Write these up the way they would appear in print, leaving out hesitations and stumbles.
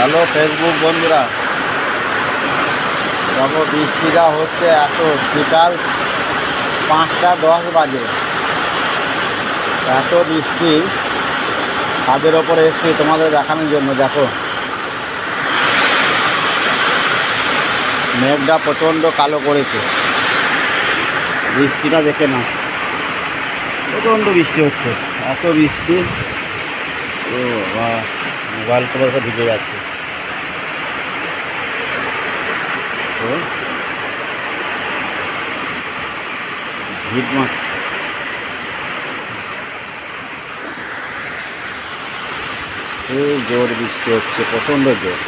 Hello Facebook বন্ধুরা, দেখো বৃষ্টিটা হচ্ছে এত বিকাল 5:10 বাজে, এত বৃষ্টি। ছাদের ওপরে এসছি তোমাদের দেখানোর জন্য। দেখো মেঘটা প্রচণ্ড কালো করেছে, বৃষ্টিটা দেখে না, প্রচণ্ড বৃষ্টি হচ্ছে, এত বৃষ্টি। ও বাবা, মোবাইল কভার ভিজে যাচ্ছে। ভিড় মাছ খুব জোর বৃষ্টি হচ্ছে, প্রচণ্ড জোর।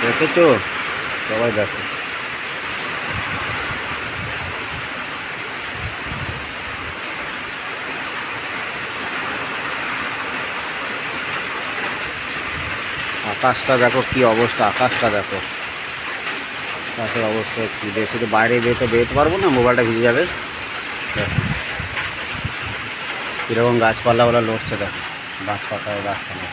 দেখেছো? সবাই দেখো। আকাশটা দেখো কি অবস্থা, আকাশটা দেখো, আকাশের অবস্থা কি। বেশি তো বাইরে বেরোতে পারবো না, মোবাইলটা ভিজে যাবে। কীরকম গাছপালা ওরা লড়ছে দেখো, গাছপাতায় গাছপালা।